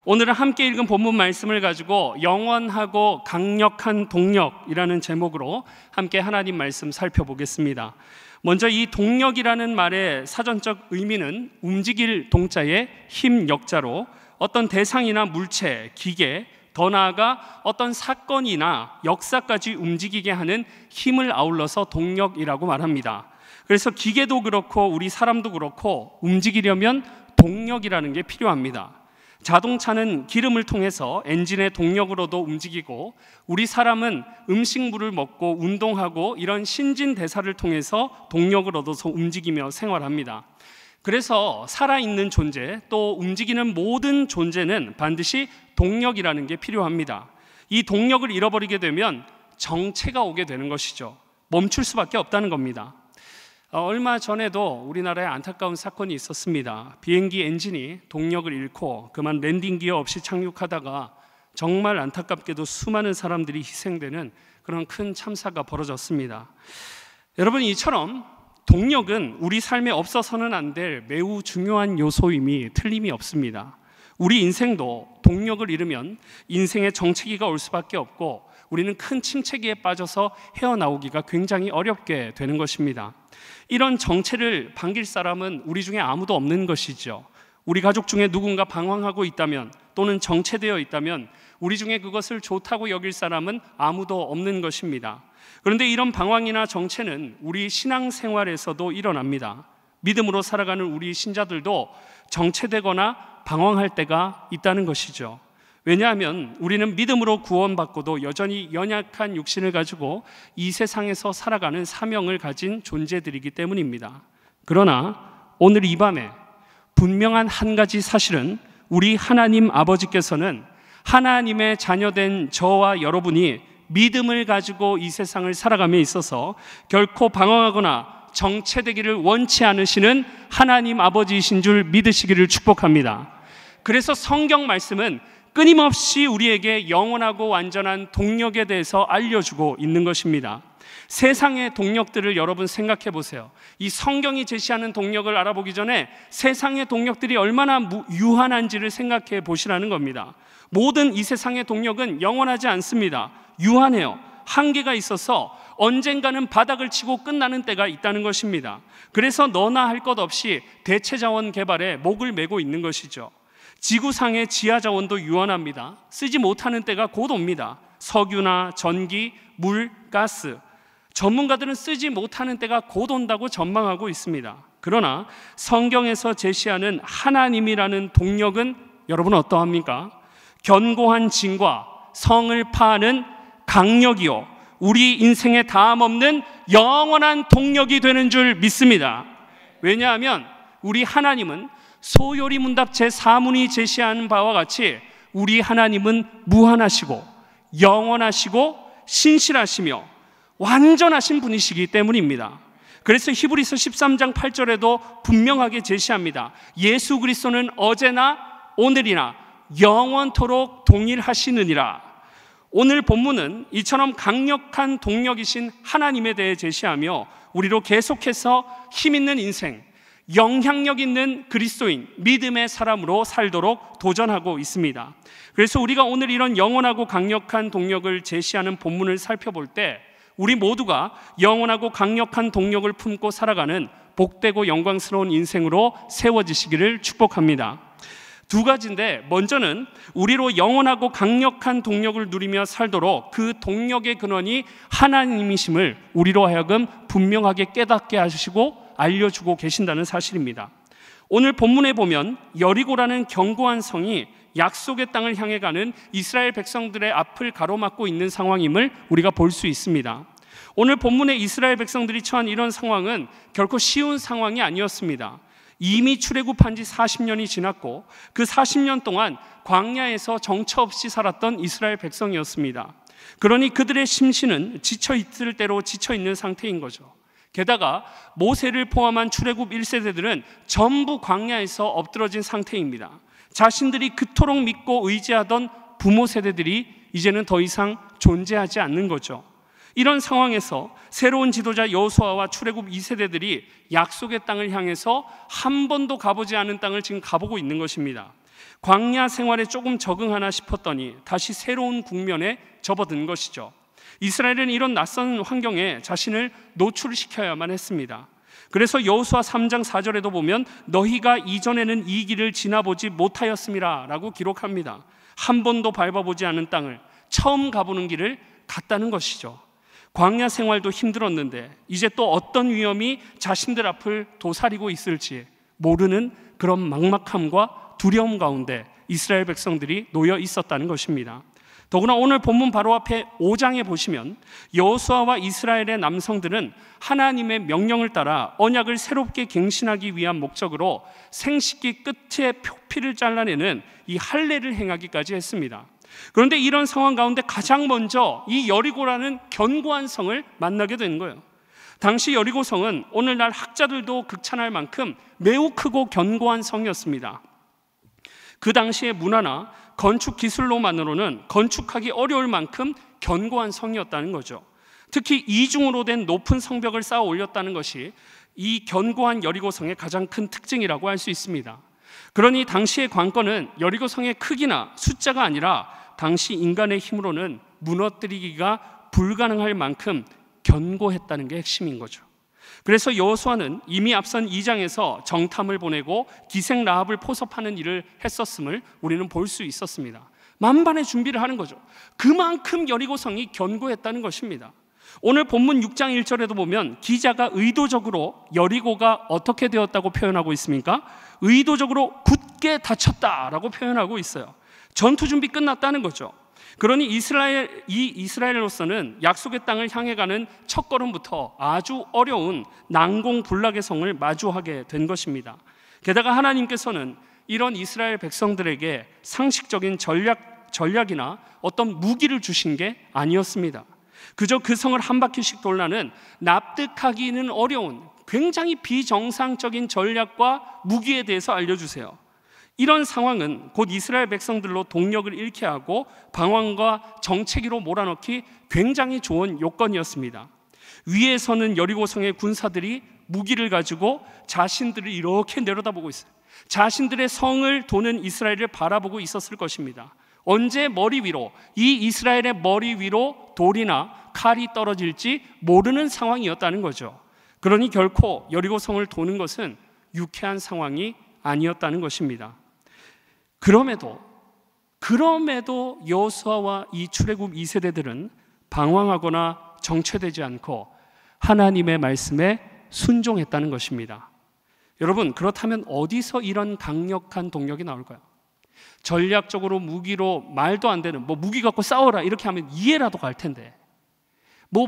오늘은 함께 읽은 본문 말씀을 가지고 영원하고 강력한 동력이라는 제목으로 함께 하나님 말씀 살펴보겠습니다. 먼저 이 동력이라는 말의 사전적 의미는 움직일 동자의 힘 역자로 어떤 대상이나 물체, 기계, 더 나아가 어떤 사건이나 역사까지 움직이게 하는 힘을 아울러서 동력이라고 말합니다. 그래서 기계도 그렇고 우리 사람도 그렇고 움직이려면 동력이라는 게 필요합니다. 자동차는 기름을 통해서 엔진의 동력으로도 움직이고 우리 사람은 음식물을 먹고 운동하고 이런 신진대사를 통해서 동력을 얻어서 움직이며 생활합니다. 그래서 살아있는 존재 또 움직이는 모든 존재는 반드시 동력이라는 게 필요합니다. 이 동력을 잃어버리게 되면 정체가 오게 되는 것이죠. 멈출 수밖에 없다는 겁니다. 얼마 전에도 우리나라에 안타까운 사건이 있었습니다. 비행기 엔진이 동력을 잃고 그만 랜딩 기어 없이 착륙하다가 정말 안타깝게도 수많은 사람들이 희생되는 그런 큰 참사가 벌어졌습니다. 여러분, 이처럼 동력은 우리 삶에 없어서는 안 될 매우 중요한 요소임이 틀림이 없습니다. 우리 인생도 동력을 잃으면 인생의 정체기가 올 수밖에 없고 우리는 큰 침체기에 빠져서 헤어나오기가 굉장히 어렵게 되는 것입니다. 이런 정체를 반길 사람은 우리 중에 아무도 없는 것이죠. 우리 가족 중에 누군가 방황하고 있다면 또는 정체되어 있다면 우리 중에 그것을 좋다고 여길 사람은 아무도 없는 것입니다. 그런데 이런 방황이나 정체는 우리 신앙생활에서도 일어납니다. 믿음으로 살아가는 우리 신자들도 정체되거나 방황할 때가 있다는 것이죠. 왜냐하면 우리는 믿음으로 구원받고도 여전히 연약한 육신을 가지고 이 세상에서 살아가는 사명을 가진 존재들이기 때문입니다. 그러나 오늘 이 밤에 분명한 한 가지 사실은 우리 하나님 아버지께서는 하나님의 자녀된 저와 여러분이 믿음을 가지고 이 세상을 살아감에 있어서 결코 방황하거나 정체되기를 원치 않으시는 하나님 아버지이신 줄 믿으시기를 축복합니다. 그래서 성경 말씀은 끊임없이 우리에게 영원하고 완전한 동력에 대해서 알려주고 있는 것입니다. 세상의 동력들을 여러분 생각해 보세요. 이 성경이 제시하는 동력을 알아보기 전에 세상의 동력들이 얼마나 유한한지를 생각해 보시라는 겁니다. 모든 이 세상의 동력은 영원하지 않습니다. 유한해요. 한계가 있어서 언젠가는 바닥을 치고 끝나는 때가 있다는 것입니다. 그래서 너나 할 것 없이 대체자원 개발에 목을 메고 있는 것이죠. 지구상의 지하자원도 유한합니다. 쓰지 못하는 때가 곧 옵니다. 석유나 전기, 물, 가스, 전문가들은 쓰지 못하는 때가 곧 온다고 전망하고 있습니다. 그러나 성경에서 제시하는 하나님이라는 동력은 여러분 어떠합니까? 견고한 진과 성을 파하는 강력이요, 우리 인생에 다함없는 영원한 동력이 되는 줄 믿습니다. 왜냐하면 우리 하나님은 소요리 문답 제4문이 제시하는 바와 같이 우리 하나님은 무한하시고 영원하시고 신실하시며 완전하신 분이시기 때문입니다. 그래서 히브리서 13장 8절에도 분명하게 제시합니다. 예수 그리스도는 어제나 오늘이나 영원토록 동일하시느니라. 오늘 본문은 이처럼 강력한 동력이신 하나님에 대해 제시하며 우리로 계속해서 힘있는 인생, 영향력 있는 그리스도인, 믿음의 사람으로 살도록 도전하고 있습니다. 그래서 우리가 오늘 이런 영원하고 강력한 동력을 제시하는 본문을 살펴볼 때 우리 모두가 영원하고 강력한 동력을 품고 살아가는 복되고 영광스러운 인생으로 세워지시기를 축복합니다. 두 가지인데, 먼저는 우리로 영원하고 강력한 동력을 누리며 살도록 그 동력의 근원이 하나님이심을 우리로 하여금 분명하게 깨닫게 하시고 알려주고 계신다는 사실입니다. 오늘 본문에 보면 여리고라는 견고한 성이 약속의 땅을 향해 가는 이스라엘 백성들의 앞을 가로막고 있는 상황임을 우리가 볼 수 있습니다. 오늘 본문의 이스라엘 백성들이 처한 이런 상황은 결코 쉬운 상황이 아니었습니다. 이미 출애굽한 지 40년이 지났고 그 40년 동안 광야에서 정처 없이 살았던 이스라엘 백성이었습니다. 그러니 그들의 심신은 지쳐있을 대로 지쳐있는 상태인 거죠. 게다가 모세를 포함한 출애굽 1세대들은 전부 광야에서 엎드러진 상태입니다. 자신들이 그토록 믿고 의지하던 부모 세대들이 이제는 더 이상 존재하지 않는 거죠. 이런 상황에서 새로운 지도자 여호수아와 출애굽 2세대들이 약속의 땅을 향해서 한 번도 가보지 않은 땅을 지금 가보고 있는 것입니다. 광야 생활에 조금 적응하나 싶었더니 다시 새로운 국면에 접어든 것이죠. 이스라엘은 이런 낯선 환경에 자신을 노출시켜야만 했습니다. 그래서 여호수아 3장 4절에도 보면 너희가 이전에는 이 길을 지나보지 못하였음이라 라고 기록합니다. 한 번도 밟아보지 않은 땅을 처음 가보는 길을 갔다는 것이죠. 광야 생활도 힘들었는데 이제 또 어떤 위험이 자신들 앞을 도사리고 있을지 모르는 그런 막막함과 두려움 가운데 이스라엘 백성들이 놓여 있었다는 것입니다. 더구나 오늘 본문 바로 앞에 5장에 보시면 여호수아와 이스라엘의 남성들은 하나님의 명령을 따라 언약을 새롭게 갱신하기 위한 목적으로 생식기 끝에 표피를 잘라내는 이 할례를 행하기까지 했습니다. 그런데 이런 상황 가운데 가장 먼저 이 여리고라는 견고한 성을 만나게 되는 거예요. 당시 여리고성은 오늘날 학자들도 극찬할 만큼 매우 크고 견고한 성이었습니다. 그 당시의 문화나 건축 기술로만으로는 건축하기 어려울 만큼 견고한 성이었다는 거죠. 특히 이중으로 된 높은 성벽을 쌓아 올렸다는 것이 이 견고한 여리고성의 가장 큰 특징이라고 할 수 있습니다. 그러니 당시의 관건은 여리고성의 크기나 숫자가 아니라 당시 인간의 힘으로는 무너뜨리기가 불가능할 만큼 견고했다는 게 핵심인 거죠. 그래서 여호수아는 이미 앞선 2장에서 정탐을 보내고 기생 라합을 포섭하는 일을 했었음을 우리는 볼 수 있었습니다. 만반의 준비를 하는 거죠. 그만큼 여리고성이 견고했다는 것입니다. 오늘 본문 6장 1절에도 보면 기자가 의도적으로 여리고가 어떻게 되었다고 표현하고 있습니까? 의도적으로 굳게 닫혔다라고 표현하고 있어요. 전투 준비 끝났다는 거죠. 그러니 이스라엘로서는 약속의 땅을 향해 가는 첫걸음부터 아주 어려운 난공불락의 성을 마주하게 된 것입니다. 게다가 하나님께서는 이런 이스라엘 백성들에게 상식적인 전략이나 어떤 무기를 주신 게 아니었습니다. 그저 그 성을 한 바퀴씩 돌라는 납득하기는 어려운 굉장히 비정상적인 전략과 무기에 대해서 알려주세요. 이런 상황은 곧 이스라엘 백성들로 동력을 잃게 하고 방황과 정체기로 몰아넣기 굉장히 좋은 요건이었습니다. 위에서는 여리고성의 군사들이 무기를 가지고 자신들을 이렇게 내려다보고 있어요. 자신들의 성을 도는 이스라엘을 바라보고 있었을 것입니다. 언제 머리 위로, 이 이스라엘의 머리 위로 돌이나 칼이 떨어질지 모르는 상황이었다는 거죠. 그러니 결코 여리고성을 도는 것은 유쾌한 상황이 아니었다는 것입니다. 그럼에도 여호수아와 이 출애굽 2세대들은 방황하거나 정체되지 않고 하나님의 말씀에 순종했다는 것입니다. 여러분, 그렇다면 어디서 이런 강력한 동력이 나올까요? 전략적으로 무기로 말도 안 되는 무기 갖고 싸워라 이렇게 하면 이해라도 갈 텐데,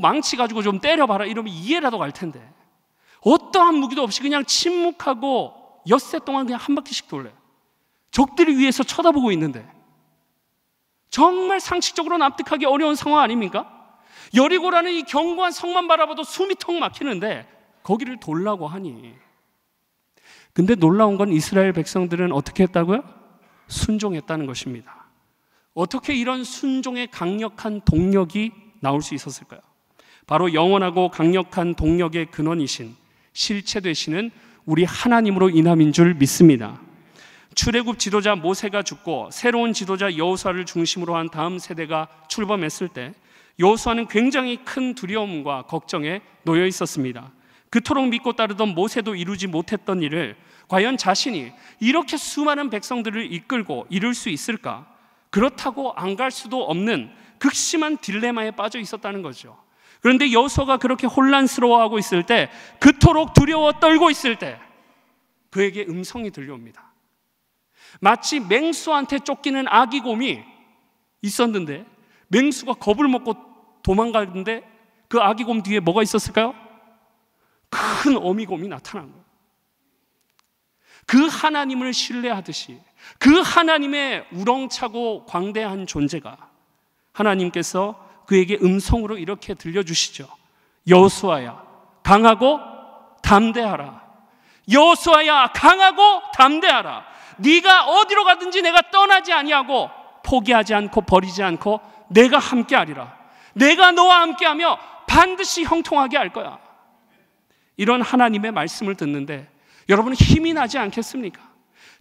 망치 가지고 좀 때려봐라 이러면 이해라도 갈 텐데, 어떠한 무기도 없이 그냥 침묵하고 엿새 동안 그냥 한 바퀴씩 돌려요. 적들이 위에서 쳐다보고 있는데 정말 상식적으로 납득하기 어려운 상황 아닙니까? 여리고라는 이 견고한 성만 바라봐도 숨이 턱 막히는데 거기를 돌라고 하니. 근데 놀라운 건 이스라엘 백성들은 어떻게 했다고요? 순종했다는 것입니다. 어떻게 이런 순종의 강력한 동력이 나올 수 있었을까요? 바로 영원하고 강력한 동력의 근원이신, 실체 되시는 우리 하나님으로 인함인 줄 믿습니다. 출애굽 지도자 모세가 죽고 새로운 지도자 여호수아를 중심으로 한 다음 세대가 출범했을 때 여호수아는 굉장히 큰 두려움과 걱정에 놓여 있었습니다. 그토록 믿고 따르던 모세도 이루지 못했던 일을 과연 자신이 이렇게 수많은 백성들을 이끌고 이룰 수 있을까? 그렇다고 안 갈 수도 없는 극심한 딜레마에 빠져 있었다는 거죠. 그런데 여호수아가 그렇게 혼란스러워하고 있을 때, 그토록 두려워 떨고 있을 때 그에게 음성이 들려옵니다. 마치 맹수한테 쫓기는 아기곰이 있었는데 맹수가 겁을 먹고 도망가는데 그 아기곰 뒤에 뭐가 있었을까요? 큰 어미곰이 나타난 거예요. 그 하나님을 신뢰하듯이 그 하나님의 우렁차고 광대한 존재가 하나님께서 그에게 음성으로 이렇게 들려주시죠. 여호수아야, 강하고 담대하라. 여호수아야, 강하고 담대하라. 네가 어디로 가든지 내가 떠나지 아니하고 포기하지 않고 버리지 않고 내가 함께하리라. 내가 너와 함께하며 반드시 형통하게 할 거야. 이런 하나님의 말씀을 듣는데 여러분은 힘이 나지 않겠습니까?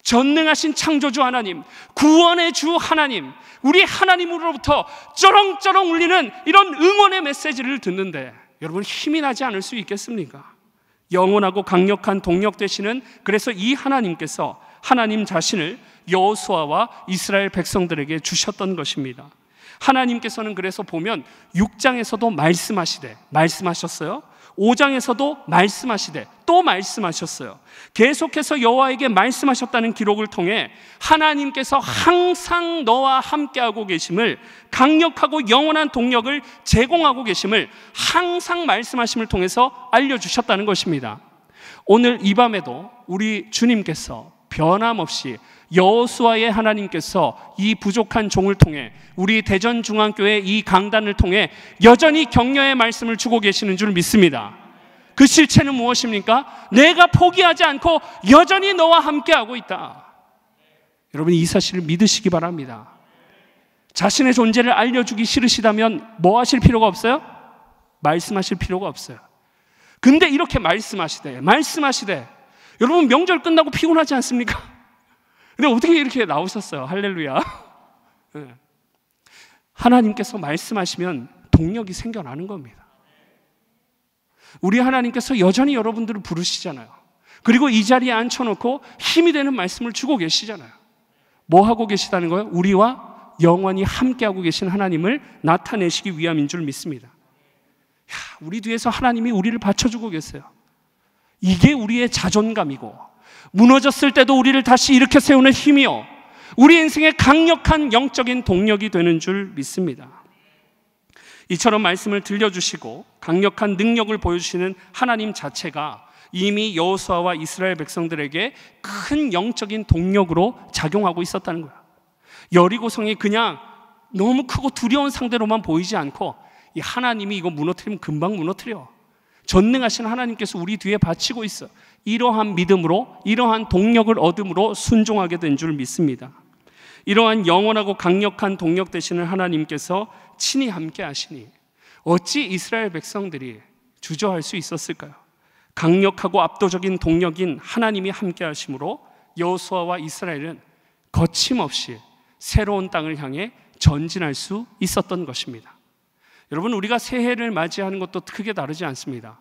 전능하신 창조주 하나님, 구원의 주 하나님, 우리 하나님으로부터 쩌렁쩌렁 울리는 이런 응원의 메시지를 듣는데 여러분 힘이 나지 않을 수 있겠습니까? 영원하고 강력한 동력 되시는, 그래서 이 하나님께서 하나님 자신을 여호수아와 이스라엘 백성들에게 주셨던 것입니다. 하나님께서는 그래서 보면 6장에서도 말씀하셨어요. 5장에서도 말씀하시되 또 말씀하셨어요. 계속해서 여호와에게 말씀하셨다는 기록을 통해 하나님께서 항상 너와 함께하고 계심을, 강력하고 영원한 동력을 제공하고 계심을 항상 말씀하심을 통해서 알려주셨다는 것입니다. 오늘 이 밤에도 우리 주님께서 변함없이 여호수아의 하나님께서 이 부족한 종을 통해, 우리 대전중앙교회 이 강단을 통해 여전히 격려의 말씀을 주고 계시는 줄 믿습니다. 그 실체는 무엇입니까? 내가 포기하지 않고 여전히 너와 함께하고 있다. 여러분, 이 사실을 믿으시기 바랍니다. 자신의 존재를 알려주기 싫으시다면 뭐 하실 필요가 없어요? 말씀하실 필요가 없어요. 근데 이렇게 말씀하시되 여러분, 명절 끝나고 피곤하지 않습니까? 근데 어떻게 이렇게 나오셨어요? 할렐루야. 하나님께서 말씀하시면 동력이 생겨나는 겁니다. 우리 하나님께서 여전히 여러분들을 부르시잖아요. 그리고 이 자리에 앉혀놓고 힘이 되는 말씀을 주고 계시잖아요. 뭐 하고 계시다는 거예요? 우리와 영원히 함께하고 계신 하나님을 나타내시기 위함인 줄 믿습니다. 우리 뒤에서 하나님이 우리를 받쳐주고 계세요. 이게 우리의 자존감이고, 무너졌을 때도 우리를 다시 일으켜 세우는 힘이요, 우리 인생의 강력한 영적인 동력이 되는 줄 믿습니다. 이처럼 말씀을 들려주시고 강력한 능력을 보여주시는 하나님 자체가 이미 여호수아와 이스라엘 백성들에게 큰 영적인 동력으로 작용하고 있었다는 거예요. 여리고성이 그냥 너무 크고 두려운 상대로만 보이지 않고, 이 하나님이 이거 무너뜨리면 금방 무너뜨려, 전능하신 하나님께서 우리 뒤에 바치고 있어, 이러한 믿음으로, 이러한 동력을 얻음으로 순종하게 된 줄 믿습니다. 이러한 영원하고 강력한 동력 되시는 하나님께서 친히 함께 하시니 어찌 이스라엘 백성들이 주저할 수 있었을까요? 강력하고 압도적인 동력인 하나님이 함께 하심으로 여호수아와 이스라엘은 거침없이 새로운 땅을 향해 전진할 수 있었던 것입니다. 여러분, 우리가 새해를 맞이하는 것도 크게 다르지 않습니다.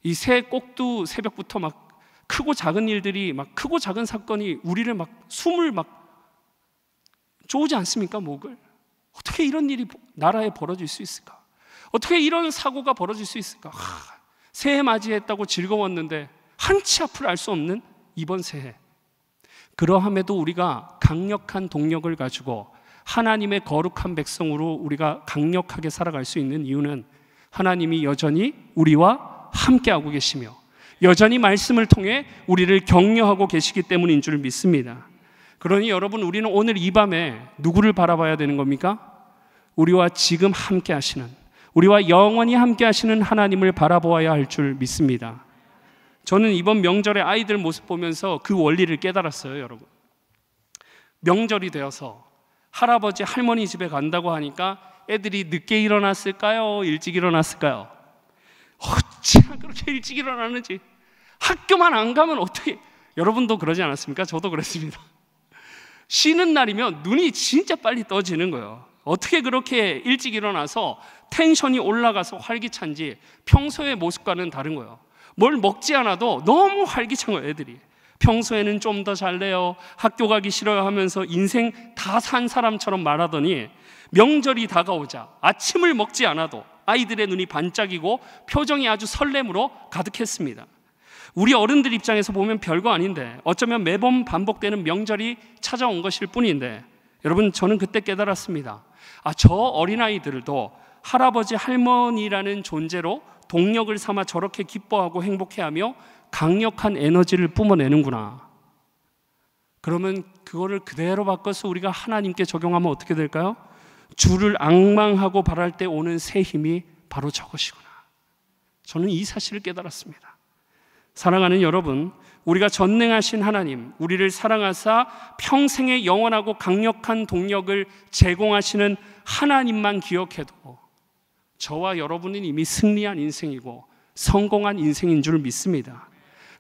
이 새해 꼭두 새벽부터 막 크고 작은 일들이, 막 크고 작은 사건이 우리를 막 숨을 막 쪼지 않습니까? 목을. 어떻게 이런 일이 나라에 벌어질 수 있을까? 어떻게 이런 사고가 벌어질 수 있을까? 새해 맞이했다고 즐거웠는데 한치 앞을 알 수 없는 이번 새해. 그러함에도 우리가 강력한 동력을 가지고 하나님의 거룩한 백성으로 우리가 강력하게 살아갈 수 있는 이유는 하나님이 여전히 우리와 함께하고 계시며 여전히 말씀을 통해 우리를 격려하고 계시기 때문인 줄 믿습니다. 그러니 여러분, 우리는 오늘 이 밤에 누구를 바라봐야 되는 겁니까? 우리와 지금 함께 하시는, 우리와 영원히 함께 하시는 하나님을 바라보아야 할 줄 믿습니다. 저는 이번 명절에 아이들 모습 보면서 그 원리를 깨달았어요. 여러분, 명절이 되어서 할아버지 할머니 집에 간다고 하니까 애들이 늦게 일어났을까요? 일찍 일어났을까요? 어찌나 그렇게 일찍 일어나는지. 학교만 안 가면 어떻게, 여러분도 그러지 않았습니까? 저도 그랬습니다. 쉬는 날이면 눈이 진짜 빨리 떠지는 거예요. 어떻게 그렇게 일찍 일어나서 텐션이 올라가서 활기찬지 평소의 모습과는 다른 거예요. 뭘 먹지 않아도 너무 활기찬 거예요, 애들이. 평소에는 좀 더 잘래요, 학교 가기 싫어요 하면서 인생 다 산 사람처럼 말하더니 명절이 다가오자 아침을 먹지 않아도 아이들의 눈이 반짝이고 표정이 아주 설렘으로 가득했습니다. 우리 어른들 입장에서 보면 별거 아닌데 어쩌면 매번 반복되는 명절이 찾아온 것일 뿐인데, 여러분, 저는 그때 깨달았습니다. 저 어린아이들도 할아버지 할머니라는 존재로 동력을 삼아 저렇게 기뻐하고 행복해하며 강력한 에너지를 뿜어내는구나. 그러면 그거를 그대로 바꿔서 우리가 하나님께 적용하면 어떻게 될까요? 주를 앙망하고 바랄 때 오는 새 힘이 바로 저것이구나. 저는 이 사실을 깨달았습니다. 사랑하는 여러분, 우리가 전능하신 하나님, 우리를 사랑하사 평생의 영원하고 강력한 동력을 제공하시는 하나님만 기억해도 저와 여러분은 이미 승리한 인생이고 성공한 인생인 줄 믿습니다.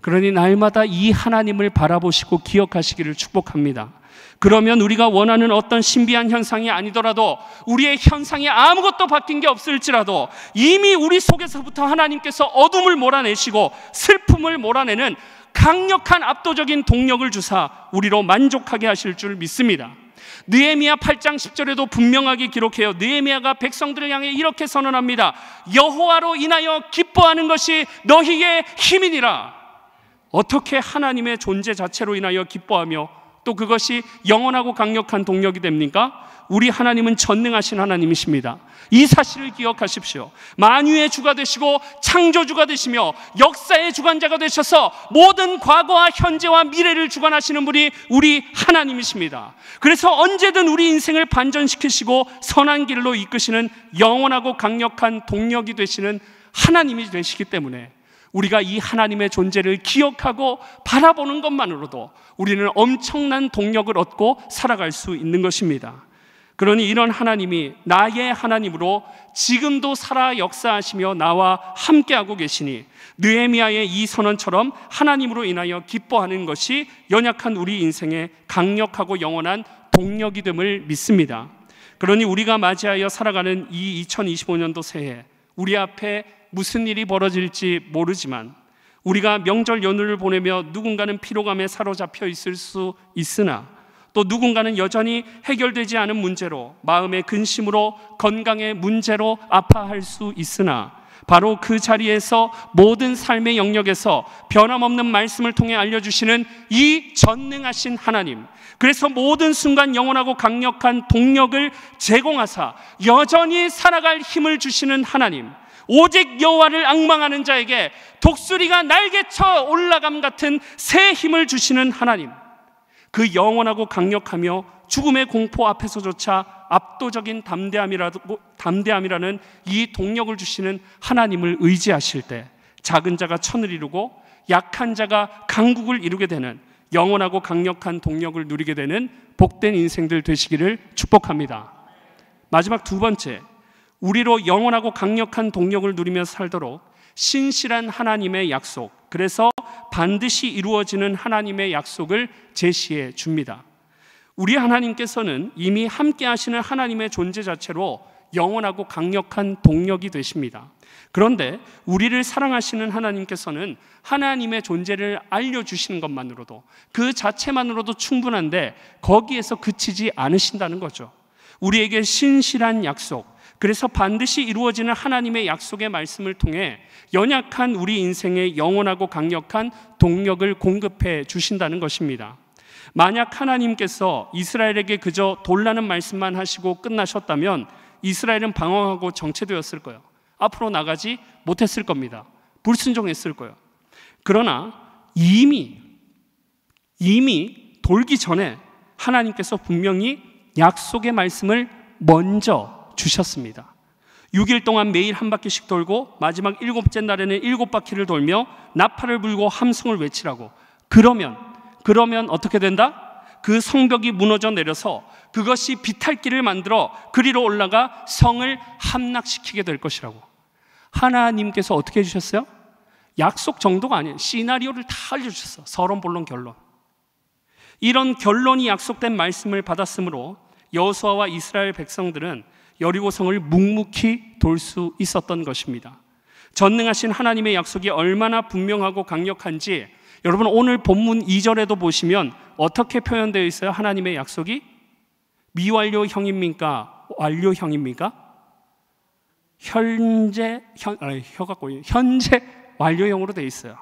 그러니 날마다 이 하나님을 바라보시고 기억하시기를 축복합니다. 그러면 우리가 원하는 어떤 신비한 현상이 아니더라도, 우리의 현상이 아무것도 바뀐 게 없을지라도 이미 우리 속에서부터 하나님께서 어둠을 몰아내시고 슬픔을 몰아내는 강력한 압도적인 동력을 주사 우리로 만족하게 하실 줄 믿습니다. 느헤미야 8장 10절에도 분명하게 기록해요. 느헤미야가 백성들을 향해 이렇게 선언합니다. 여호와로 인하여 기뻐하는 것이 너희의 힘이니라. 어떻게 하나님의 존재 자체로 인하여 기뻐하며 또 그것이 영원하고 강력한 동력이 됩니까? 우리 하나님은 전능하신 하나님이십니다. 이 사실을 기억하십시오. 만유의 주가 되시고 창조주가 되시며 역사의 주관자가 되셔서 모든 과거와 현재와 미래를 주관하시는 분이 우리 하나님이십니다. 그래서 언제든 우리 인생을 반전시키시고 선한 길로 이끄시는 영원하고 강력한 동력이 되시는 하나님이 되시기 때문에 우리가 이 하나님의 존재를 기억하고 바라보는 것만으로도 우리는 엄청난 동력을 얻고 살아갈 수 있는 것입니다. 그러니 이런 하나님이 나의 하나님으로 지금도 살아 역사하시며 나와 함께하고 계시니 느헤미야의 이 선언처럼 하나님으로 인하여 기뻐하는 것이 연약한 우리 인생의 강력하고 영원한 동력이 됨을 믿습니다. 그러니 우리가 맞이하여 살아가는 이 2025년도 새해, 우리 앞에 무슨 일이 벌어질지 모르지만 우리가 명절 연휴를 보내며 누군가는 피로감에 사로잡혀 있을 수 있으나 또 누군가는 여전히 해결되지 않은 문제로, 마음의 근심으로, 건강의 문제로 아파할 수 있으나 바로 그 자리에서 모든 삶의 영역에서 변함없는 말씀을 통해 알려주시는 이 전능하신 하나님, 그래서 모든 순간 영원하고 강력한 동력을 제공하사 여전히 살아갈 힘을 주시는 하나님, 오직 여호와를 앙망하는 자에게 독수리가 날개쳐 올라감 같은 새 힘을 주시는 하나님, 그 영원하고 강력하며 죽음의 공포 앞에서조차 압도적인 담대함이라는 이 동력을 주시는 하나님을 의지하실 때 작은 자가 천을 이루고 약한 자가 강국을 이루게 되는 영원하고 강력한 동력을 누리게 되는 복된 인생들 되시기를 축복합니다. 마지막 두 번째, 우리로 영원하고 강력한 동력을 누리며 살도록 신실한 하나님의 약속, 그래서 반드시 이루어지는 하나님의 약속을 제시해 줍니다. 우리 하나님께서는 이미 함께 하시는 하나님의 존재 자체로 영원하고 강력한 동력이 되십니다. 그런데 우리를 사랑하시는 하나님께서는 하나님의 존재를 알려주시는 것만으로도, 그 자체만으로도 충분한데 거기에서 그치지 않으신다는 거죠. 우리에게 신실한 약속, 그래서 반드시 이루어지는 하나님의 약속의 말씀을 통해 연약한 우리 인생의 영원하고 강력한 동력을 공급해 주신다는 것입니다. 만약 하나님께서 이스라엘에게 그저 돌라는 말씀만 하시고 끝나셨다면 이스라엘은 방황하고 정체되었을 거예요. 앞으로 나가지 못했을 겁니다. 불순종했을 거예요. 그러나 이미 돌기 전에 하나님께서 분명히 약속의 말씀을 먼저 주셨습니다. 6일 동안 매일 한 바퀴씩 돌고 마지막 7째 날에는 7바퀴를 돌며 나팔을 불고 함성을 외치라고. 그러면 어떻게 된다? 그 성벽이 무너져 내려서 그것이 비탈길을 만들어 그리로 올라가 성을 함락시키게 될 것이라고. 하나님께서 어떻게 해주셨어요? 약속 정도가 아니에요. 시나리오를 다 알려주셨어. 서론, 본론, 결론. 이런 결론이 약속된 말씀을 받았으므로 여호수아와 이스라엘 백성들은 여리고성을 묵묵히 돌 수 있었던 것입니다. 전능하신 하나님의 약속이 얼마나 분명하고 강력한지 여러분 오늘 본문 2절에도 보시면 어떻게 표현되어 있어요? 하나님의 약속이 미완료형입니까? 완료형입니까? 현재 완료형으로 되어 있어요.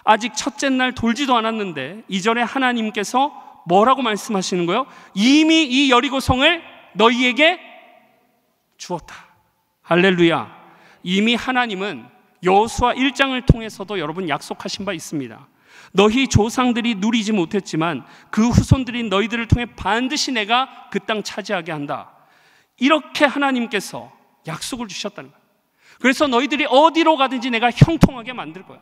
아직 첫째 날 돌지도 않았는데 2절에 하나님께서 뭐라고 말씀하시는 거예요? 이미 이 여리고성을 너희에게 주었다. 할렐루야. 이미 하나님은 여호수아 1장을 통해서도 여러분 약속하신 바 있습니다. 너희 조상들이 누리지 못했지만 그 후손들인 너희들을 통해 반드시 내가 그 땅 차지하게 한다. 이렇게 하나님께서 약속을 주셨다는 거예요. 그래서 너희들이 어디로 가든지 내가 형통하게 만들 거야.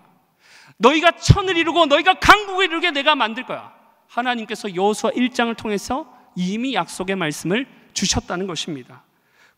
너희가 천을 이루고 너희가 강국을 이루게 내가 만들 거야. 하나님께서 여호수아 1장을 통해서 이미 약속의 말씀을 주셨다는 것입니다.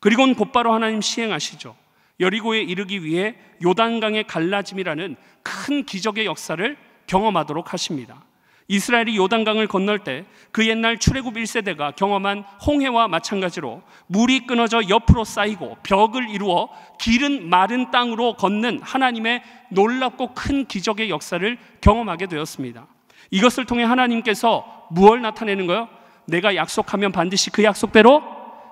그리고는 곧바로 하나님 시행하시죠. 여리고에 이르기 위해 요단강의 갈라짐이라는 큰 기적의 역사를 경험하도록 하십니다. 이스라엘이 요단강을 건널 때 그 옛날 출애굽 1세대가 경험한 홍해와 마찬가지로 물이 끊어져 옆으로 쌓이고 벽을 이루어 길은 마른 땅으로 걷는 하나님의 놀랍고 큰 기적의 역사를 경험하게 되었습니다. 이것을 통해 하나님께서 무엇을 나타내는 거예요? 내가 약속하면 반드시 그 약속대로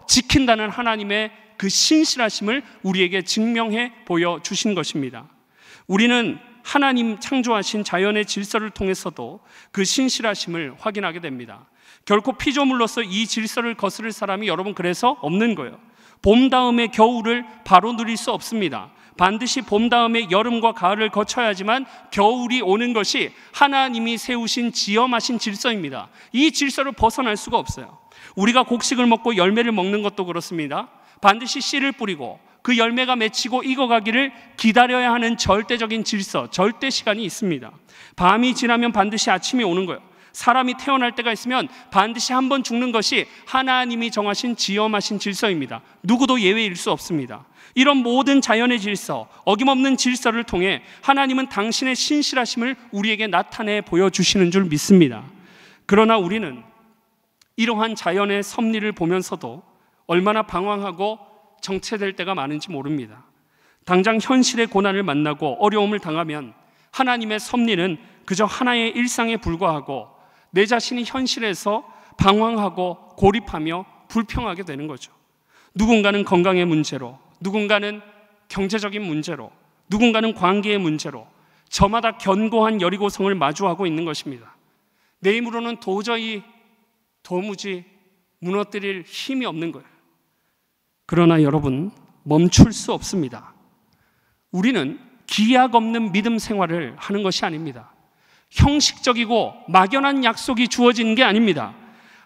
지킨다는 하나님의 그 신실하심을 우리에게 증명해 보여주신 것입니다. 우리는 하나님 창조하신 자연의 질서를 통해서도 그 신실하심을 확인하게 됩니다. 결코 피조물로서 이 질서를 거스를 사람이 여러분 그래서 없는 거예요. 봄 다음에 겨울을 바로 누릴 수 없습니다. 반드시 봄 다음에 여름과 가을을 거쳐야지만 겨울이 오는 것이 하나님이 세우신 지엄하신 질서입니다. 이 질서를 벗어날 수가 없어요. 우리가 곡식을 먹고 열매를 먹는 것도 그렇습니다. 반드시 씨를 뿌리고 그 열매가 맺히고 익어가기를 기다려야 하는 절대적인 질서, 절대 시간이 있습니다. 밤이 지나면 반드시 아침이 오는 거예요. 사람이 태어날 때가 있으면 반드시 한 번 죽는 것이 하나님이 정하신 지엄하신 질서입니다. 누구도 예외일 수 없습니다. 이런 모든 자연의 질서, 어김없는 질서를 통해 하나님은 당신의 신실하심을 우리에게 나타내 보여주시는 줄 믿습니다. 그러나 우리는 이러한 자연의 섭리를 보면서도 얼마나 방황하고 정체될 때가 많은지 모릅니다. 당장 현실의 고난을 만나고 어려움을 당하면 하나님의 섭리는 그저 하나의 일상에 불과하고 내 자신이 현실에서 방황하고 고립하며 불평하게 되는 거죠. 누군가는 건강의 문제로, 누군가는 경제적인 문제로, 누군가는 관계의 문제로 저마다 견고한 여리고성을 마주하고 있는 것입니다. 내 힘으로는 도무지 무너뜨릴 힘이 없는 거예요. 그러나 여러분, 멈출 수 없습니다. 우리는 기약 없는 믿음 생활을 하는 것이 아닙니다. 형식적이고 막연한 약속이 주어지는 게 아닙니다.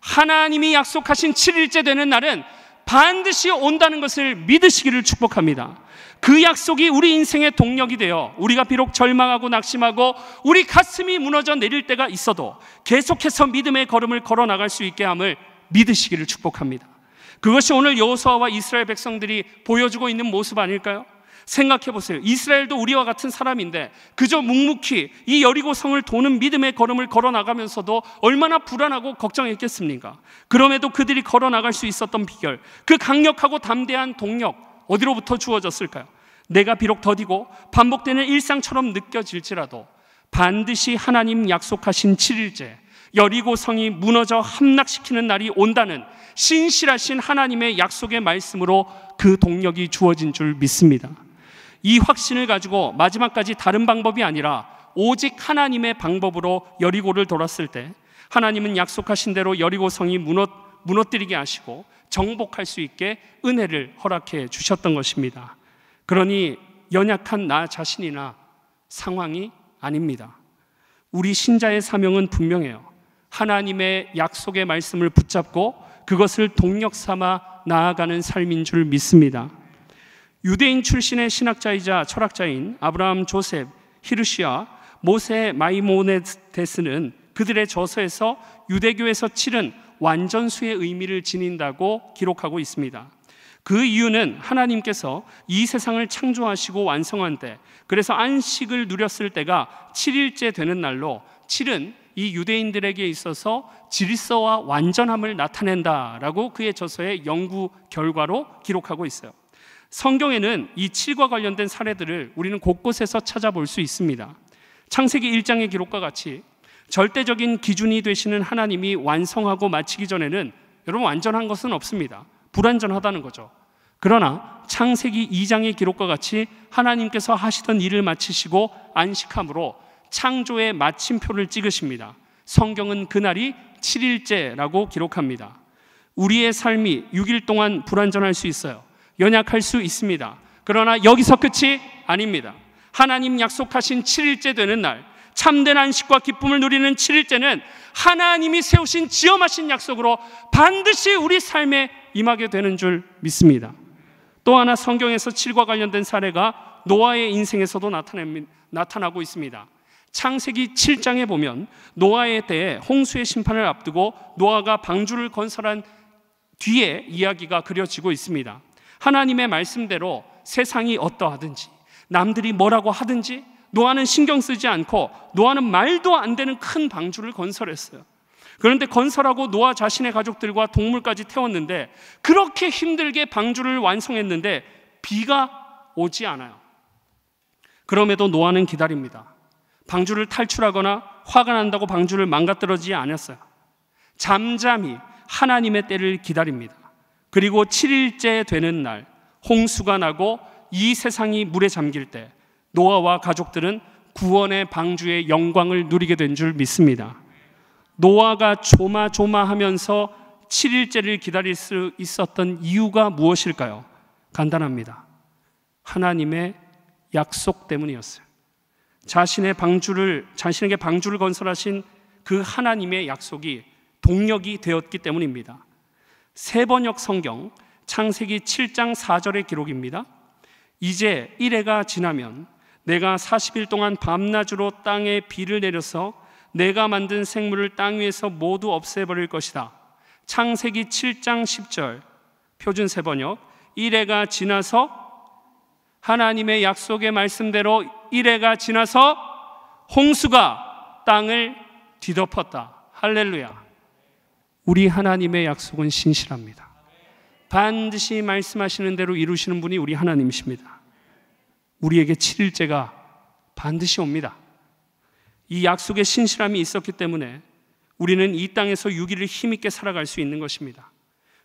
하나님이 약속하신 7일째 되는 날은 반드시 온다는 것을 믿으시기를 축복합니다. 그 약속이 우리 인생의 동력이 되어 우리가 비록 절망하고 낙심하고 우리 가슴이 무너져 내릴 때가 있어도 계속해서 믿음의 걸음을 걸어 나갈 수 있게 함을 믿으시기를 축복합니다. 그것이 오늘 여호수아와 이스라엘 백성들이 보여주고 있는 모습 아닐까요? 생각해 보세요. 이스라엘도 우리와 같은 사람인데 그저 묵묵히 이 여리고성을 도는 믿음의 걸음을 걸어 나가면서도 얼마나 불안하고 걱정했겠습니까? 그럼에도 그들이 걸어 나갈 수 있었던 비결, 그 강력하고 담대한 동력 어디로부터 주어졌을까요? 내가 비록 더디고 반복되는 일상처럼 느껴질지라도 반드시 하나님 약속하신 7일째 여리고성이 무너져 함락시키는 날이 온다는 신실하신 하나님의 약속의 말씀으로 그 동력이 주어진 줄 믿습니다. 이 확신을 가지고 마지막까지 다른 방법이 아니라 오직 하나님의 방법으로 여리고를 돌았을 때 하나님은 약속하신 대로 여리고성이 무너뜨리게 하시고 정복할 수 있게 은혜를 허락해 주셨던 것입니다. 그러니 연약한 나 자신이나 상황이 아닙니다. 우리 신자의 사명은 분명해요. 하나님의 약속의 말씀을 붙잡고 그것을 동력 삼아 나아가는 삶인 줄 믿습니다. 유대인 출신의 신학자이자 철학자인 아브라함 조셉 히르시아 모세 마이모네데스는 그들의 저서에서 유대교에서 치른 완전수의 의미를 지닌다고 기록하고 있습니다. 그 이유는 하나님께서 이 세상을 창조하시고 완성한 때, 그래서 안식을 누렸을 때가 7일째 되는 날로 7은 이 유대인들에게 있어서 질서와 완전함을 나타낸다라고 그의 저서의 연구 결과로 기록하고 있어요. 성경에는 이 7과 관련된 사례들을 우리는 곳곳에서 찾아볼 수 있습니다. 창세기 1장의 기록과 같이 절대적인 기준이 되시는 하나님이 완성하고 마치기 전에는 여러분 완전한 것은 없습니다. 불완전하다는 거죠. 그러나 창세기 2장의 기록과 같이 하나님께서 하시던 일을 마치시고 안식함으로 창조의 마침표를 찍으십니다. 성경은 그날이 7일째라고 기록합니다. 우리의 삶이 6일 동안 불완전할 수 있어요. 연약할 수 있습니다. 그러나 여기서 끝이 아닙니다. 하나님 약속하신 7일째 되는 날, 참된 안식과 기쁨을 누리는 7일째는 하나님이 세우신 지엄하신 약속으로 반드시 우리 삶에 임하게 되는 줄 믿습니다. 또 하나 성경에서 7과 관련된 사례가 노아의 인생에서도 나타나고 있습니다. 창세기 7장에 보면 노아의 때에 홍수의 심판을 앞두고 노아가 방주를 건설한 뒤에 이야기가 그려지고 있습니다. 하나님의 말씀대로 세상이 어떠하든지 남들이 뭐라고 하든지 노아는 신경 쓰지 않고 노아는 말도 안 되는 큰 방주를 건설했어요. 그런데 건설하고 노아 자신의 가족들과 동물까지 태웠는데 그렇게 힘들게 방주를 완성했는데 비가 오지 않아요. 그럼에도 노아는 기다립니다. 방주를 탈출하거나 화가 난다고 방주를 망가뜨리지 않았어요. 잠잠히 하나님의 때를 기다립니다. 그리고 7일째 되는 날 홍수가 나고 이 세상이 물에 잠길 때 노아와 가족들은 구원의 방주의 영광을 누리게 된 줄 믿습니다. 노아가 조마조마하면서 7일째를 기다릴 수 있었던 이유가 무엇일까요? 간단합니다. 하나님의 약속 때문이었어요. 자신에게 방주를 건설하신 그 하나님의 약속이 동력이 되었기 때문입니다. 세번역 성경 창세기 7장 4절의 기록입니다. 이제 이래가 지나면 내가 40일 동안 밤낮으로 땅에 비를 내려서 내가 만든 생물을 땅 위에서 모두 없애버릴 것이다. 창세기 7장 10절 표준 세번역 이래가 지나서 하나님의 약속의 말씀대로 이래가 지나서 홍수가 땅을 뒤덮었다. 할렐루야. 우리 하나님의 약속은 신실합니다. 반드시 말씀하시는 대로 이루시는 분이 우리 하나님이십니다. 우리에게 7일째가 반드시 옵니다. 이 약속의 신실함이 있었기 때문에 우리는 이 땅에서 6일을 힘있게 살아갈 수 있는 것입니다.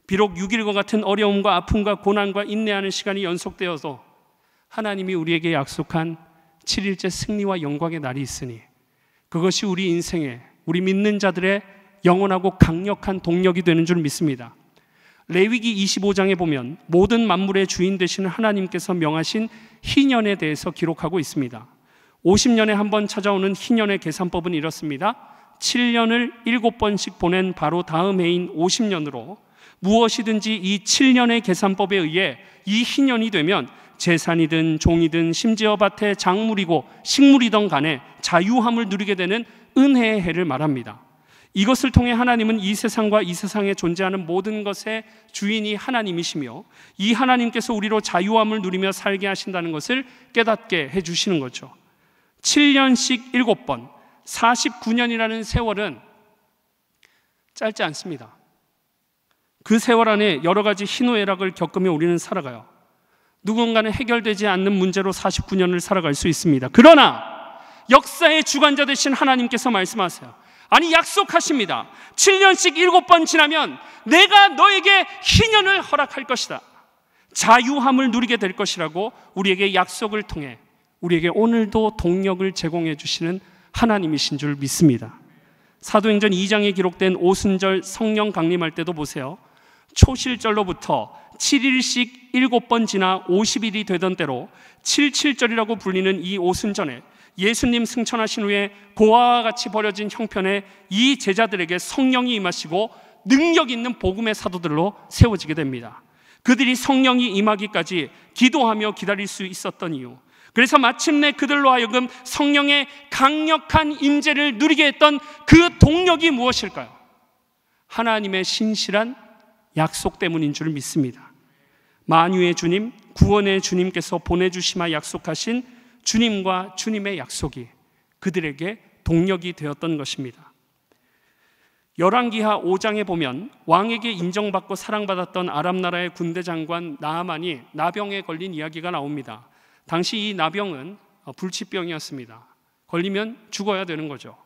비록 6일과 같은 어려움과 아픔과 고난과 인내하는 시간이 연속되어도 하나님이 우리에게 약속한 7일째 승리와 영광의 날이 있으니 그것이 우리 인생에 우리 믿는 자들의 영원하고 강력한 동력이 되는 줄 믿습니다. 레위기 25장에 보면 모든 만물의 주인 되시는 하나님께서 명하신 희년에 대해서 기록하고 있습니다. 50년에 한 번 찾아오는 희년의 계산법은 이렇습니다. 7년을 7번씩 보낸 바로 다음 해인 50년으로 무엇이든지 이 7년의 계산법에 의해 이 희년이 되면 재산이든 종이든 심지어 밭에 작물이고 식물이든 간에 자유함을 누리게 되는 은혜의 해를 말합니다. 이것을 통해 하나님은 이 세상과 이 세상에 존재하는 모든 것의 주인이 하나님이시며 이 하나님께서 우리로 자유함을 누리며 살게 하신다는 것을 깨닫게 해주시는 거죠. 7년씩 7번 49년이라는 세월은 짧지 않습니다. 그 세월 안에 여러 가지 희노애락을 겪으며 우리는 살아가요. 누군가는 해결되지 않는 문제로 49년을 살아갈 수 있습니다. 그러나 역사의 주관자 되신 하나님께서 말씀하세요. 아니 약속하십니다. 7년씩 7번 지나면 내가 너에게 희년을 허락할 것이다. 자유함을 누리게 될 것이라고 우리에게 약속을 통해 우리에게 오늘도 동력을 제공해 주시는 하나님이신 줄 믿습니다. 사도행전 2장에 기록된 오순절 성령 강림할 때도 보세요. 초실절로부터 7일씩 7번 지나 50일이 되던 때로 77절이라고 불리는 이 오순전에 예수님 승천하신 후에 고아와 같이 버려진 형편에 이 제자들에게 성령이 임하시고 능력 있는 복음의 사도들로 세워지게 됩니다. 그들이 성령이 임하기까지 기도하며 기다릴 수 있었던 이유, 그래서 마침내 그들로 하여금 성령의 강력한 임재를 누리게 했던 그 동력이 무엇일까요? 하나님의 신실한 약속 때문인 줄 믿습니다. 만유의 주님, 구원의 주님께서 보내주시마 약속하신 주님과 주님의 약속이 그들에게 동력이 되었던 것입니다. 열왕기하 5장에 보면 왕에게 인정받고 사랑받았던 아람 나라의 군대 장관 나아만이 나병에 걸린 이야기가 나옵니다. 당시 이 나병은 불치병이었습니다. 걸리면 죽어야 되는 거죠.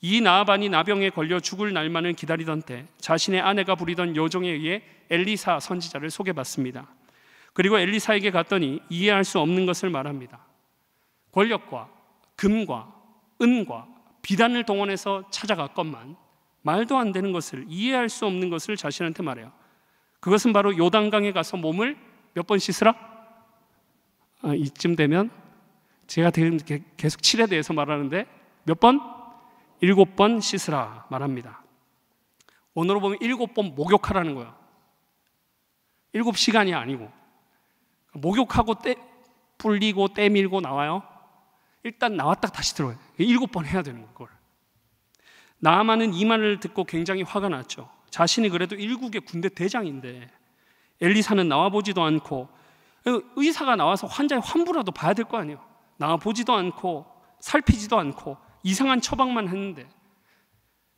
이 나아반이 나병에 걸려 죽을 날만을 기다리던 때 자신의 아내가 부리던 요정에 의해 엘리사 선지자를 소개받습니다. 그리고 엘리사에게 갔더니 이해할 수 없는 것을 말합니다. 권력과 금과 은과 비단을 동원해서 찾아갔건만 말도 안 되는 것을, 이해할 수 없는 것을 자신한테 말해요. 그것은 바로 요단강에 가서 몸을 몇 번 씻으라? 이쯤 되면 제가 계속 7에 대해서 말하는데 몇 번? 7번 씻으라 말합니다. 오늘로 보면 7번 목욕하라는 거예요. 7시간이 아니고 목욕하고 불리고 때밀고 나와요. 일단 나왔다 다시 들어와요. 7번 해야 되는 걸. 나아만은 이 말을 듣고 굉장히 화가 났죠. 자신이 그래도 일국의 군대 대장인데 엘리사는 나와보지도 않고, 의사가 나와서 환자의 환부라도 봐야 될 거 아니에요. 나와보지도 않고 살피지도 않고 이상한 처방만 했는데,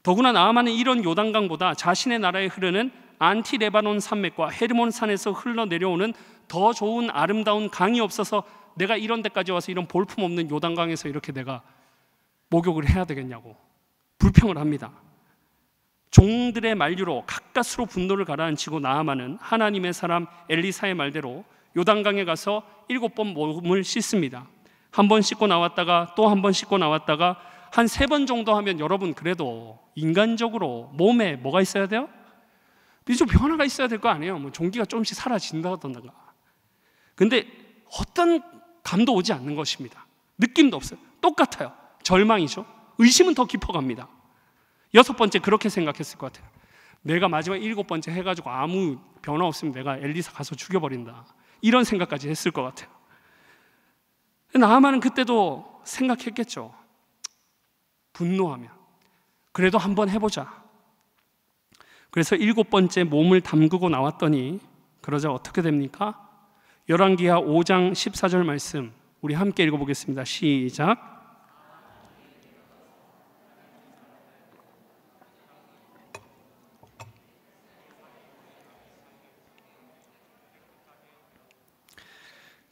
더구나 나아만은 이런 요단강보다 자신의 나라에 흐르는 안티레바논 산맥과 헤르몬 산에서 흘러내려오는 더 좋은 아름다운 강이 없어서 내가 이런 데까지 와서 이런 볼품없는 요단강에서 이렇게 내가 목욕을 해야 되겠냐고 불평을 합니다. 종들의 만류로 가까스로 분노를 가라앉히고 나아만은 하나님의 사람 엘리사의 말대로 요단강에 가서 7번 몸을 씻습니다. 한 번 씻고 나왔다가 또 한 번 씻고 나왔다가 한 3번 정도 하면, 여러분 그래도 인간적으로 몸에 뭐가 있어야 돼요? 좀 변화가 있어야 될 거 아니에요? 뭐 종기가 조금씩 사라진다던가. 근데 어떤 감도 오지 않는 것입니다. 느낌도 없어요. 똑같아요. 절망이죠. 의심은 더 깊어갑니다. 6번째 그렇게 생각했을 것 같아요. 내가 마지막 7번째 해가지고 아무 변화 없으면 내가 엘리사 가서 죽여버린다, 이런 생각까지 했을 것 같아요. 나아만은 그때도 생각했겠죠. 분노하며 그래도 한번 해보자. 그래서 7번째 몸을 담그고 나왔더니, 그러자 어떻게 됩니까? 열왕기하 5장 14절 말씀 우리 함께 읽어보겠습니다. 시작.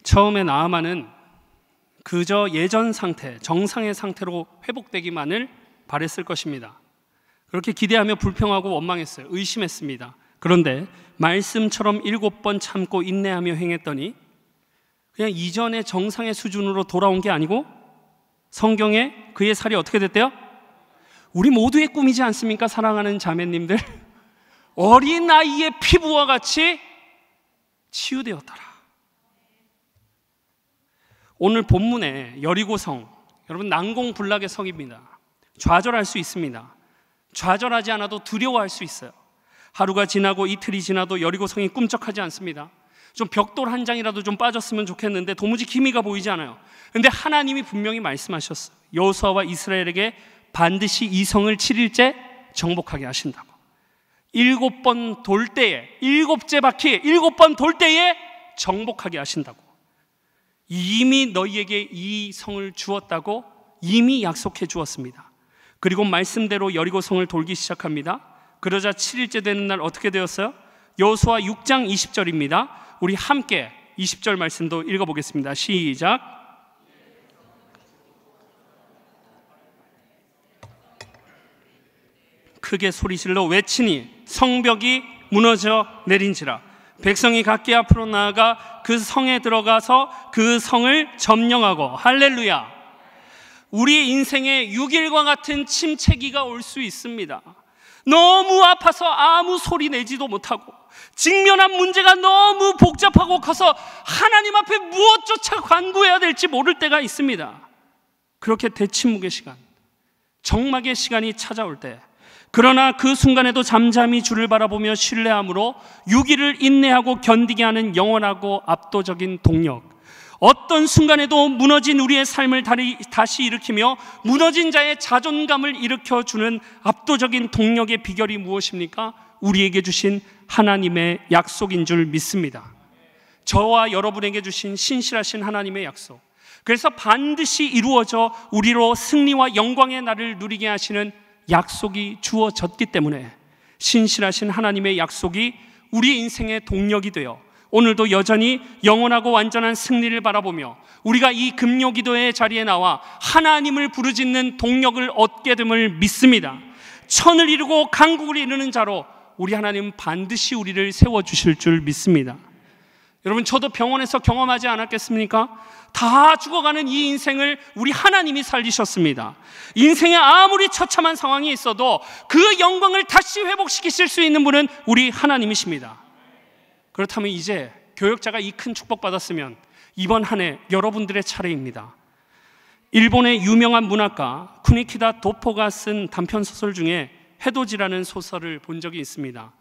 처음에 나아만은 그저 예전 상태, 정상의 상태로 회복되기만을 바랬을 것입니다. 그렇게 기대하며 불평하고 원망했어요. 의심했습니다. 그런데 말씀처럼 7번 참고 인내하며 행했더니 그냥 이전의 정상의 수준으로 돌아온 게 아니고, 성경에 그의 살이 어떻게 됐대요? 우리 모두의 꿈이지 않습니까? 사랑하는 자매님들, 어린 아이의 피부와 같이 치유되었더라. 오늘 본문의 여리고성, 여러분 난공불락의 성입니다. 좌절할 수 있습니다. 좌절하지 않아도 두려워할 수 있어요. 하루가 지나고 이틀이 지나도 여리고성이 꿈쩍하지 않습니다. 좀 벽돌 한 장이라도 좀 빠졌으면 좋겠는데 도무지 기미가 보이지 않아요. 그런데 하나님이 분명히 말씀하셨어요. 여호수아와 이스라엘에게 반드시 이 성을 7일째 정복하게 하신다고. 7번 돌 때에, 7째 바퀴 7번 돌 때에 정복하게 하신다고. 이미 너희에게 이 성을 주었다고 이미 약속해 주었습니다. 그리고 말씀대로 여리고성을 돌기 시작합니다. 그러자 7일째 되는 날 어떻게 되었어요? 여호수아 6장 20절입니다. 우리 함께 20절 말씀도 읽어보겠습니다. 시작. 크게 소리질러 외치니 성벽이 무너져 내린지라. 백성이 각기 앞으로 나아가 그 성에 들어가서 그 성을 점령하고. 할렐루야. 우리 인생에 6일과 같은 침체기가 올 수 있습니다. 너무 아파서 아무 소리 내지도 못하고, 직면한 문제가 너무 복잡하고 커서 하나님 앞에 무엇조차 간구해야 될지 모를 때가 있습니다. 그렇게 대침묵의 시간, 정막의 시간이 찾아올 때, 그러나 그 순간에도 잠잠히 주를 바라보며 신뢰함으로 6일을 인내하고 견디게 하는 영원하고 압도적인 동력, 어떤 순간에도 무너진 우리의 삶을 다시 일으키며 무너진 자의 자존감을 일으켜주는 압도적인 동력의 비결이 무엇입니까? 우리에게 주신 하나님의 약속인 줄 믿습니다. 저와 여러분에게 주신 신실하신 하나님의 약속, 그래서 반드시 이루어져 우리로 승리와 영광의 날을 누리게 하시는 약속이 주어졌기 때문에 신실하신 하나님의 약속이 우리 인생의 동력이 되어 오늘도 여전히 영원하고 완전한 승리를 바라보며 우리가 이 금요기도의 자리에 나와 하나님을 부르짖는 동력을 얻게 됨을 믿습니다. 천을 이루고 강국을 이루는 자로 우리 하나님은 반드시 우리를 세워주실 줄 믿습니다. 여러분, 저도 병원에서 경험하지 않았겠습니까? 다 죽어가는 이 인생을 우리 하나님이 살리셨습니다. 인생에 아무리 처참한 상황이 있어도 그 영광을 다시 회복시키실 수 있는 분은 우리 하나님이십니다. 그렇다면 이제 교역자가 이 큰 축복받았으면 이번 한 해 여러분들의 차례입니다. 일본의 유명한 문학가 쿠니키다 도포가 쓴 단편소설 중에 해돋이라는 소설을 본 적이 있습니다.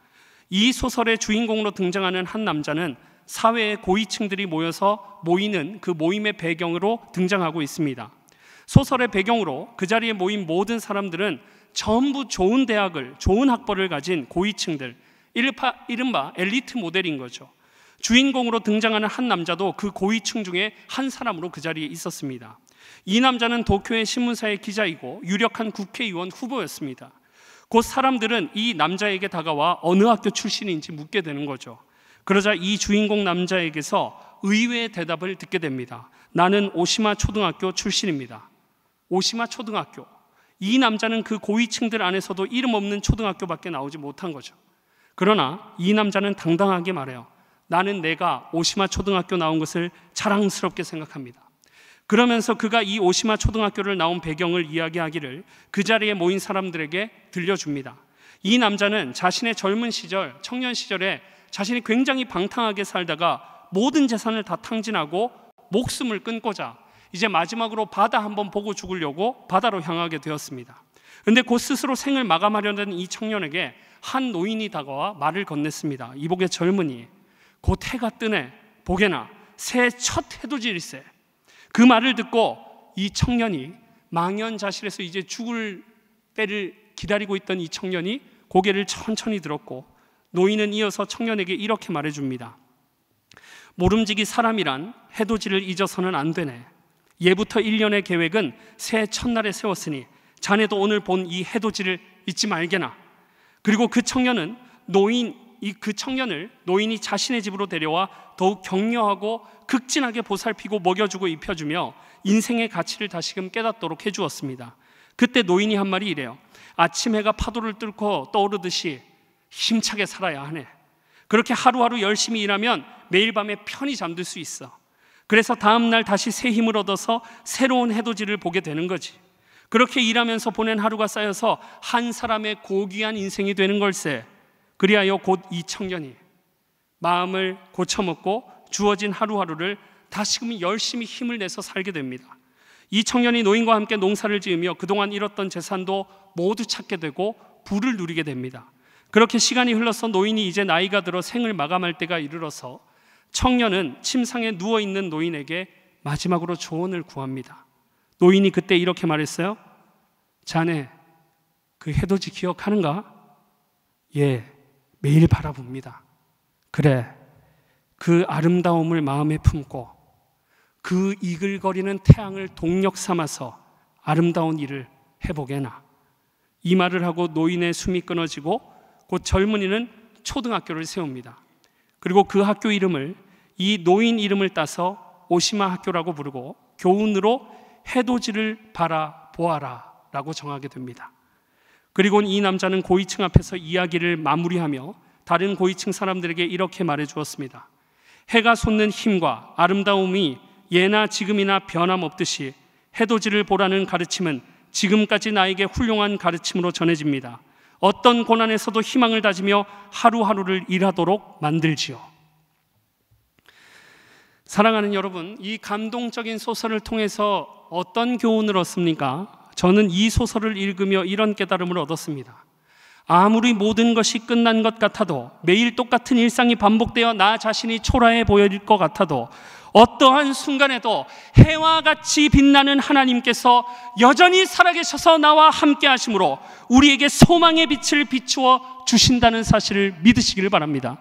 이 소설의 주인공으로 등장하는 한 남자는 사회의 고위층들이 모여서 모이는 그 모임의 배경으로 등장하고 있습니다. 소설의 배경으로 그 자리에 모인 모든 사람들은 전부 좋은 대학을, 좋은 학벌을 가진 고위층들, 이른바 엘리트 모델인 거죠. 주인공으로 등장하는 한 남자도 그 고위층 중에 한 사람으로 그 자리에 있었습니다. 이 남자는 도쿄의 신문사의 기자이고 유력한 국회의원 후보였습니다. 곧 사람들은 이 남자에게 다가와 어느 학교 출신인지 묻게 되는 거죠. 그러자 이 주인공 남자에게서 의외의 대답을 듣게 됩니다. 나는 오시마 초등학교 출신입니다. 오시마 초등학교. 이 남자는 그 고위층들 안에서도 이름 없는 초등학교밖에 나오지 못한 거죠. 그러나 이 남자는 당당하게 말해요. 나는 내가 오시마 초등학교 나온 것을 자랑스럽게 생각합니다. 그러면서 그가 이 오시마 초등학교를 나온 배경을 이야기하기를 그 자리에 모인 사람들에게 들려줍니다. 이 남자는 자신의 젊은 시절, 청년 시절에 자신이 굉장히 방탕하게 살다가 모든 재산을 다 탕진하고 목숨을 끊고자 이제 마지막으로 바다 한번 보고 죽으려고 바다로 향하게 되었습니다. 그런데 곧 스스로 생을 마감하려는 이 청년에게 한 노인이 다가와 말을 건넸습니다. 이복의 젊은이, 곧 해가 뜨네. 보게나 새해 첫 해돋이일세. 그 말을 듣고 이 청년이 망연자실해서 이제 죽을 때를 기다리고 있던 이 청년이 고개를 천천히 들었고 노인은 이어서 청년에게 이렇게 말해줍니다. 모름지기 사람이란 해돋이를 잊어서는 안 되네. 예부터 1년의 계획은 새해 첫날에 세웠으니 자네도 오늘 본 이 해돋이를 잊지 말게나. 그리고 그 청년을 노인이 자신의 집으로 데려와 더욱 격려하고 극진하게 보살피고 먹여주고 입혀주며 인생의 가치를 다시금 깨닫도록 해주었습니다. 그때 노인이 한 말이 이래요. 아침 해가 파도를 뚫고 떠오르듯이 힘차게 살아야 하네. 그렇게 하루하루 열심히 일하면 매일 밤에 편히 잠들 수 있어. 그래서 다음날 다시 새 힘을 얻어서 새로운 해돋이를 보게 되는 거지. 그렇게 일하면서 보낸 하루가 쌓여서 한 사람의 고귀한 인생이 되는 걸세. 그리하여 곧 이 청년이 마음을 고쳐먹고 주어진 하루하루를 다시금 열심히 힘을 내서 살게 됩니다. 이 청년이 노인과 함께 농사를 지으며 그동안 잃었던 재산도 모두 찾게 되고 부를 누리게 됩니다. 그렇게 시간이 흘러서 노인이 이제 나이가 들어 생을 마감할 때가 이르러서 청년은 침상에 누워있는 노인에게 마지막으로 조언을 구합니다. 노인이 그때 이렇게 말했어요. 자네 그 해돋이 기억하는가? 예, 매일 바라봅니다. 그래, 그 아름다움을 마음에 품고 그 이글거리는 태양을 동력 삼아서 아름다운 일을 해보게나. 이 말을 하고 노인의 숨이 끊어지고 곧 젊은이는 초등학교를 세웁니다. 그리고 그 학교 이름을 이 노인 이름을 따서 오시마 학교라고 부르고 교훈으로 해돋이를 바라보아라 라고 정하게 됩니다. 그리고 이 남자는 고위층 앞에서 이야기를 마무리하며 다른 고위층 사람들에게 이렇게 말해 주었습니다. 해가 솟는 힘과 아름다움이 예나 지금이나 변함없듯이 해돋이를 보라는 가르침은 지금까지 나에게 훌륭한 가르침으로 전해집니다. 어떤 고난에서도 희망을 다지며 하루하루를 일하도록 만들지요. 사랑하는 여러분, 이 감동적인 소설을 통해서 어떤 교훈을 얻습니까? 저는 이 소설을 읽으며 이런 깨달음을 얻었습니다. 아무리 모든 것이 끝난 것 같아도, 매일 똑같은 일상이 반복되어 나 자신이 초라해 보일 것 같아도, 어떠한 순간에도 해와 같이 빛나는 하나님께서 여전히 살아계셔서 나와 함께 하심으로 우리에게 소망의 빛을 비추어 주신다는 사실을 믿으시기를 바랍니다.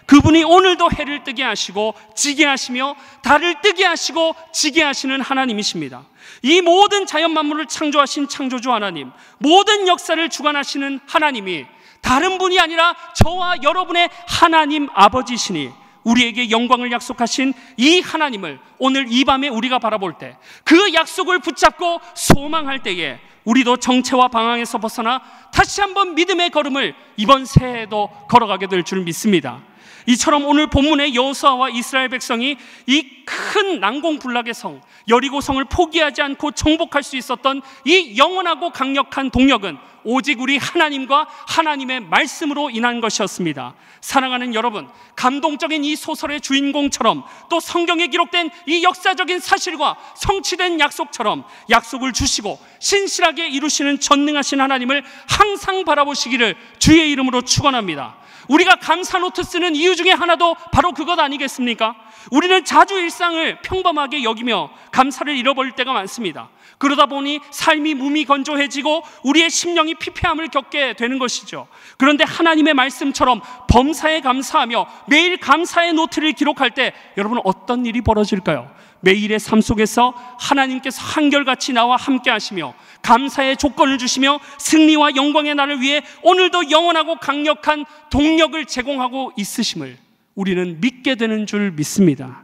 그분이 오늘도 해를 뜨게 하시고 지게 하시며 달을 뜨게 하시고 지게 하시는 하나님이십니다. 이 모든 자연 만물을 창조하신 창조주 하나님, 모든 역사를 주관하시는 하나님이 다른 분이 아니라 저와 여러분의 하나님 아버지시니 우리에게 영광을 약속하신 이 하나님을 오늘 이 밤에 우리가 바라볼 때, 그 약속을 붙잡고 소망할 때에 우리도 정체와 방황에서 벗어나 다시 한번 믿음의 걸음을 이번 새해에도 걸어가게 될 줄 믿습니다. 이처럼 오늘 본문의 여호수아와 이스라엘 백성이 이 큰 난공불락의 성 여리고성을 포기하지 않고 정복할 수 있었던 이 영원하고 강력한 동력은 오직 우리 하나님과 하나님의 말씀으로 인한 것이었습니다. 사랑하는 여러분, 감동적인 이 소설의 주인공처럼 또 성경에 기록된 이 역사적인 사실과 성취된 약속처럼 약속을 주시고 신실하게 이루시는 전능하신 하나님을 항상 바라보시기를 주의 이름으로 축원합니다. 우리가 감사 노트 쓰는 이유 중에 하나도 바로 그것 아니겠습니까? 우리는 자주 일상을 평범하게 여기며 감사를 잃어버릴 때가 많습니다. 그러다 보니 삶이 무미건조해지고 우리의 심령이 피폐함을 겪게 되는 것이죠. 그런데 하나님의 말씀처럼 범사에 감사하며 매일 감사의 노트를 기록할 때 여러분 어떤 일이 벌어질까요? 매일의 삶 속에서 하나님께서 한결같이 나와 함께 하시며 감사의 조건을 주시며 승리와 영광의 날을 위해 오늘도 영원하고 강력한 동력을 제공하고 있으심을 우리는 믿게 되는 줄 믿습니다.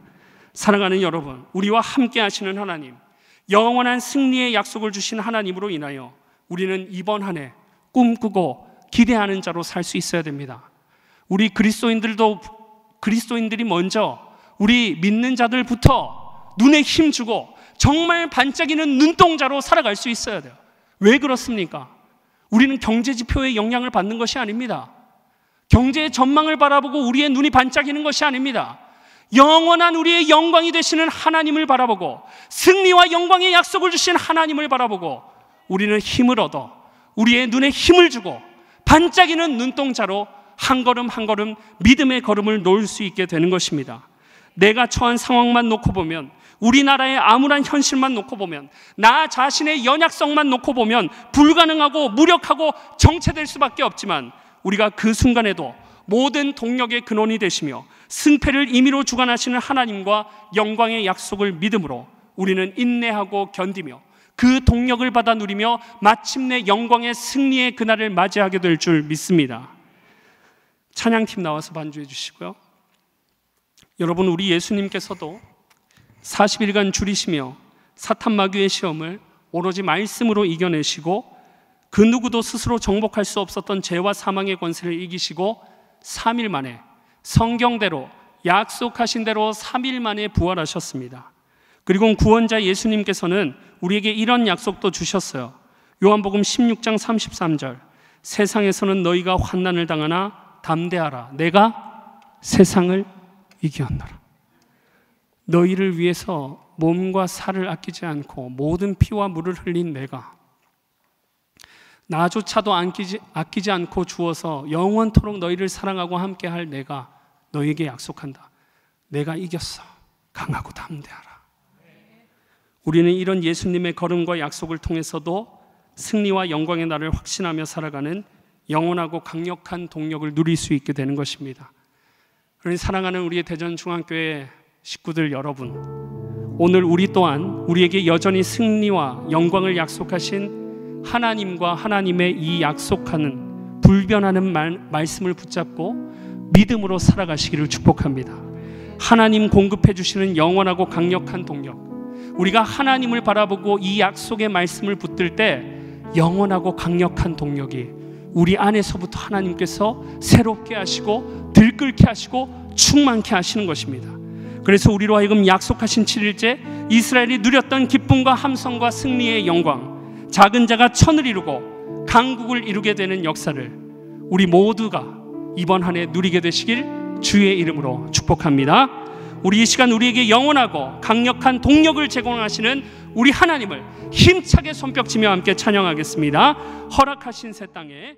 사랑하는 여러분, 우리와 함께 하시는 하나님, 영원한 승리의 약속을 주신 하나님으로 인하여 우리는 이번 한 해 꿈꾸고 기대하는 자로 살 수 있어야 됩니다. 우리 그리스도인들이 먼저 우리 믿는 자들부터 눈에 힘주고 정말 반짝이는 눈동자로 살아갈 수 있어야 돼요. 왜 그렇습니까? 우리는 경제 지표의 영향을 받는 것이 아닙니다. 경제의 전망을 바라보고 우리의 눈이 반짝이는 것이 아닙니다. 영원한 우리의 영광이 되시는 하나님을 바라보고 승리와 영광의 약속을 주신 하나님을 바라보고 우리는 힘을 얻어 우리의 눈에 힘을 주고 반짝이는 눈동자로 한 걸음 한 걸음 믿음의 걸음을 놓을 수 있게 되는 것입니다. 내가 처한 상황만 놓고 보면, 우리나라의 암울한 현실만 놓고 보면, 나 자신의 연약성만 놓고 보면 불가능하고 무력하고 정체될 수밖에 없지만, 우리가 그 순간에도 모든 동력의 근원이 되시며 승패를 임의로 주관하시는 하나님과 영광의 약속을 믿음으로 우리는 인내하고 견디며 그 동력을 받아 누리며 마침내 영광의 승리의 그날을 맞이하게 될 줄 믿습니다. 찬양팀 나와서 반주해 주시고요. 여러분, 우리 예수님께서도 40일간 줄이시며 사탄 마귀의 시험을 오로지 말씀으로 이겨내시고 그 누구도 스스로 정복할 수 없었던 죄와 사망의 권세를 이기시고 3일 만에 성경대로 약속하신 대로 3일 만에 부활하셨습니다. 그리고 구원자 예수님께서는 우리에게 이런 약속도 주셨어요. 요한복음 16장 33절, 세상에서는 너희가 환난을 당하나 담대하라, 내가 세상을 이겼노라. 너희를 위해서 몸과 살을 아끼지 않고 모든 피와 물을 흘린 내가, 나조차도 아끼지 않고 주어서 영원토록 너희를 사랑하고 함께할 내가 너희에게 약속한다. 내가 이겼어. 강하고 담대하라. 우리는 이런 예수님의 걸음과 약속을 통해서도 승리와 영광의 날을 확신하며 살아가는 영원하고 강력한 동력을 누릴 수 있게 되는 것입니다. 그러니 사랑하는 우리의 대전중앙교회 식구들 여러분, 오늘 우리 또한 우리에게 여전히 승리와 영광을 약속하신 하나님과 하나님의 이 약속하는 불변하는 말씀을 붙잡고 믿음으로 살아가시기를 축복합니다. 하나님 공급해 주시는 영원하고 강력한 동력, 우리가 하나님을 바라보고 이 약속의 말씀을 붙들 때 영원하고 강력한 동력이 우리 안에서부터 하나님께서 새롭게 하시고 들끓게 하시고 충만케 하시는 것입니다. 그래서 우리로 하여금 약속하신 7일째 이스라엘이 누렸던 기쁨과 함성과 승리의 영광, 작은 자가 천을 이루고 강국을 이루게 되는 역사를 우리 모두가 이번 한 해 누리게 되시길 주의 이름으로 축복합니다. 우리 이 시간 우리에게 영원하고 강력한 동력을 제공하시는 우리 하나님을 힘차게 손뼉치며 함께 찬양하겠습니다. 허락하신 새 땅에